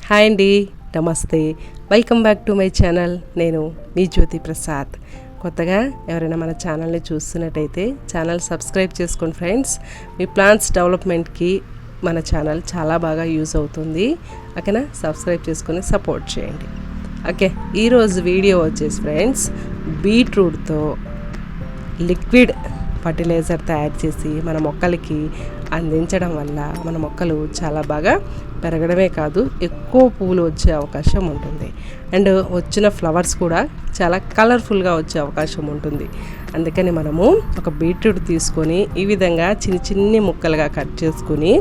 Hi అండి, నమస్తే. Welcome back to my channel. నేను మీ జ్యోతి ప్రసాద్. కొత్తగా ఎవరైనా మన ఛానల్ని చూస్తున్నట్టయితే ఛానల్ సబ్స్క్రైబ్ చేసుకోండి ఫ్రెండ్స్. మీ ప్లాంట్స్ డెవలప్మెంట్కి మన ఛానల్ చాలా బాగా యూజ్ అవుతుంది. ఓకేనా, సబ్స్క్రైబ్ చేసుకొని సపోర్ట్ చేయండి. ఓకే, ఈరోజు వీడియో వచ్చేసి ఫ్రెండ్స్, బీట్రూట్తో లిక్విడ్ ఫర్టిలైజర్ తయారు చేసి మన మొక్కలకి అందించడం వల్ల మన మొక్కలు చాలా బాగా పెరగడమే కాదు, ఎక్కువ పువ్వులు వచ్చే అవకాశం ఉంటుంది. అండ్ వచ్చిన ఫ్లవర్స్ కూడా చాలా కలర్ఫుల్గా వచ్చే అవకాశం ఉంటుంది. అందుకని మనము ఒక బీట్రూట్ తీసుకొని ఈ విధంగా చిన్ని ముక్కలుగా కట్ చేసుకొని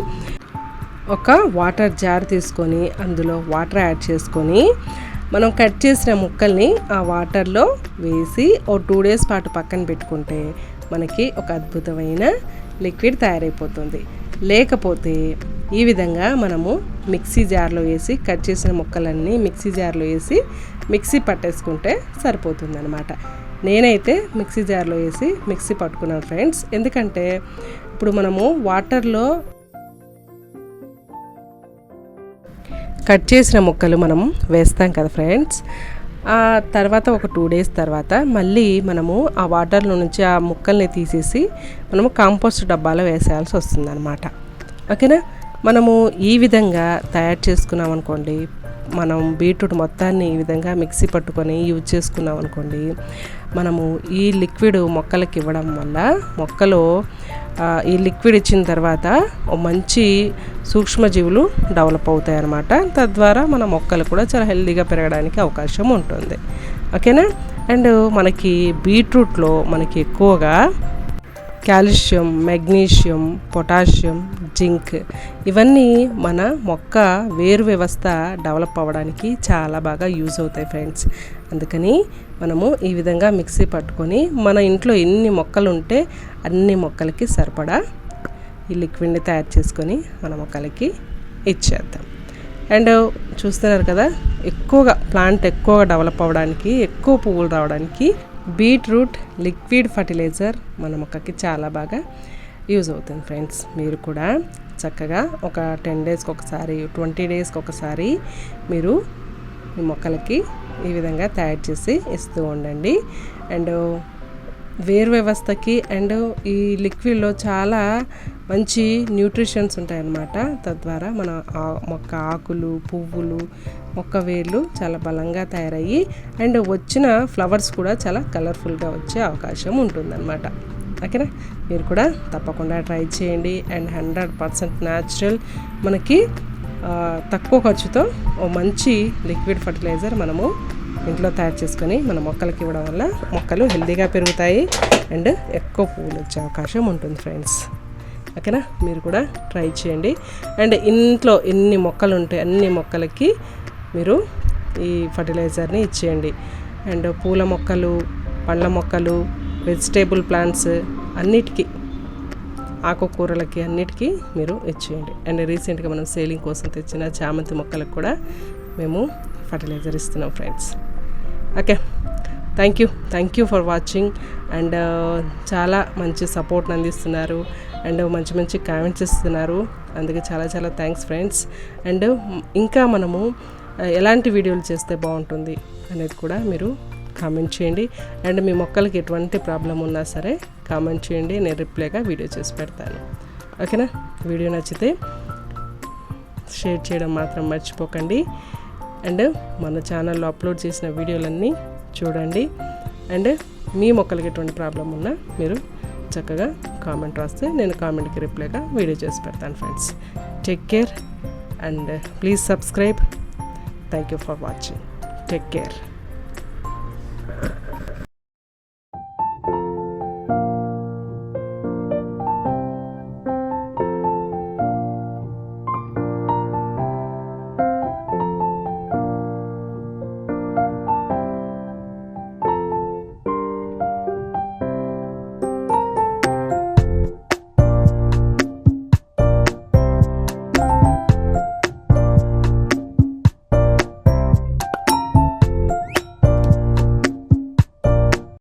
ఒక వాటర్ జార్ తీసుకొని అందులో వాటర్ యాడ్ చేసుకొని మనం కట్ చేసిన ముక్కల్ని ఆ వాటర్లో వేసి ఓ 2 days పాటు పక్కన పెట్టుకుంటే మనకి ఒక అద్భుతమైన లిక్విడ్ తయారైపోతుంది. లేకపోతే ఈ విధంగా మనము మిక్సీ జార్లో వేసి కట్ చేసిన ముక్కలన్నీ మిక్సీ జార్లో వేసి మిక్సీ పట్టేసుకుంటే సరిపోతుంది అనమాట. నేనైతే మిక్సీ జార్లో వేసి మిక్సీ పట్టుకున్నాను ఫ్రెండ్స్. ఎందుకంటే ఇప్పుడు మనము వాటర్లో కట్ చేసిన ముక్కలు మనం వేస్తాం కదా ఫ్రెండ్స్, ఆ తర్వాత ఒక 2 days తర్వాత మళ్ళీ మనము ఆ వాటర్లో నుంచి ఆ ముక్కల్ని తీసేసి మనము కాంపోస్ట్ డబ్బాలో వేసేయాల్సి వస్తుంది అనమాట. ఓకేనా, మనము ఈ విధంగా తయారు చేసుకున్నాం అనుకోండి, మనం బీట్రూట్ మొత్తాన్ని ఈ విధంగా మిక్సీ పట్టుకొని యూజ్ చేసుకున్నాం అనుకోండి, మనము ఈ లిక్విడ్ మొక్కలకి ఇవ్వడం వల్ల మొక్కలో ఈ లిక్విడ్ ఇచ్చిన తర్వాత మంచి సూక్ష్మజీవులు డెవలప్ అవుతాయి అన్నమాట. తద్వారా మన మొక్కలు కూడా చాలా హెల్తీగా పెరగడానికి అవకాశం ఉంటుంది. ఓకేనా, అండ్ మనకి బీట్రూట్లో మనకి ఎక్కువగా కాల్షియం, మెగ్నీషియం, పొటాషియం, జింక్ ఇవన్నీ మన మొక్క వేరు వ్యవస్థ డెవలప్ అవ్వడానికి చాలా బాగా యూజ్ అవుతాయి ఫ్రెండ్స్. అందుకని మనము ఈ విధంగా మిక్సీ పట్టుకొని మన ఇంట్లో ఎన్ని మొక్కలు ఉంటే అన్ని మొక్కలకి సరిపడా ఈ లిక్విడ్ని తయారు చేసుకొని మన మొక్కలకి ఇచ్చేద్దాం. అండ్ చూస్తున్నారు కదా, ప్లాంట్ ఎక్కువగా డెవలప్ అవ్వడానికి, ఎక్కువ పువ్వులు రావడానికి బీట్రూట్ లిక్విడ్ ఫర్టిలైజర్ మన మొక్కకి చాలా బాగా యూజ్ అవుతుంది ఫ్రెండ్స్. మీరు కూడా చక్కగా ఒక 10 daysకి ఒకసారి, 20 daysకి ఒకసారి మీరు మీ మొక్కలకి ఈ విధంగా తయారు చేసి ఇస్తూ ఉండండి. అండ్ వేరు వ్యవస్థకి అండ్ ఈ లిక్విడ్లో చాలా మంచి న్యూట్రిషన్స్ ఉంటాయన్నమాట. తద్వారా మన మొక్క ఆకులు, పువ్వులు, మొక్క వేర్లు చాలా బలంగా తయారయ్యి అండ్ వచ్చిన ఫ్లవర్స్ కూడా చాలా కలర్ఫుల్గా వచ్చే అవకాశం ఉంటుందన్నమాట. ఓకేనా, మీరు కూడా తప్పకుండా ట్రై చేయండి. అండ్ 100% న్యాచురల్, మనకి తక్కువ ఖర్చుతో ఓ మంచి లిక్విడ్ ఫర్టిలైజర్ మనము ఇంట్లో తయారు చేసుకొని మన మొక్కలకి ఇవ్వడం వల్ల మొక్కలు హెల్తీగా పెరుగుతాయి అండ్ ఎక్కువ పువ్వులు వచ్చే అవకాశం ఉంటుంది ఫ్రెండ్స్. ఓకేనా, మీరు కూడా ట్రై చేయండి. అండ్ ఇంట్లో ఎన్ని మొక్కలు ఉంటే అన్ని మొక్కలకి మీరు ఈ ఫర్టిలైజర్ని ఇచ్చేయండి. అండ్ పూల మొక్కలు, పండ్ల మొక్కలు, వెజిటేబుల్ ప్లాంట్స్ అన్నిటికీ, ఆకుకూరలకి అన్నిటికీ మీరు ఇచ్చేయండి. అండ్ రీసెంట్గా మనం సేలింగ్ కోసం తెచ్చిన చామంతి మొక్కలకు కూడా మేము ఫర్టిలైజర్ ఇస్తున్నాం friends. Okay, thank you for watching. And చాలా మంచి సపోర్ట్ని అందిస్తున్నారు అండ్ మంచి కామెంట్స్ ఇస్తున్నారు. అందుకే చాలా థ్యాంక్స్ ఫ్రెండ్స్. అండ్ ఇంకా మనము ఎలాంటి వీడియోలు చేస్తే బాగుంటుంది అనేది కూడా మీరు కామెంట్ చేయండి. అండ్ మీ మొక్కలకి ఎటువంటి ప్రాబ్లం ఉన్నా సరే కామెంట్ చేయండి, నేను రిప్లైగా వీడియో చేసి పెడతాను. ఓకేనా, వీడియో నచ్చితే షేర్ చేయడం మాత్రం మర్చిపోకండి. అండ్ మన ఛానల్లో అప్లోడ్ చేసిన వీడియోలన్నీ చూడండి. అండ్ మీ మొక్కలకి ఎటువంటి ప్రాబ్లం ఉన్నా మీరు చక్కగా కామెంట్ రాస్తే నేను కామెంట్కి రిప్లైగా వీడియో చేసి పెడతాను friends. Take care and please subscribe. Thank you for watching. Take care.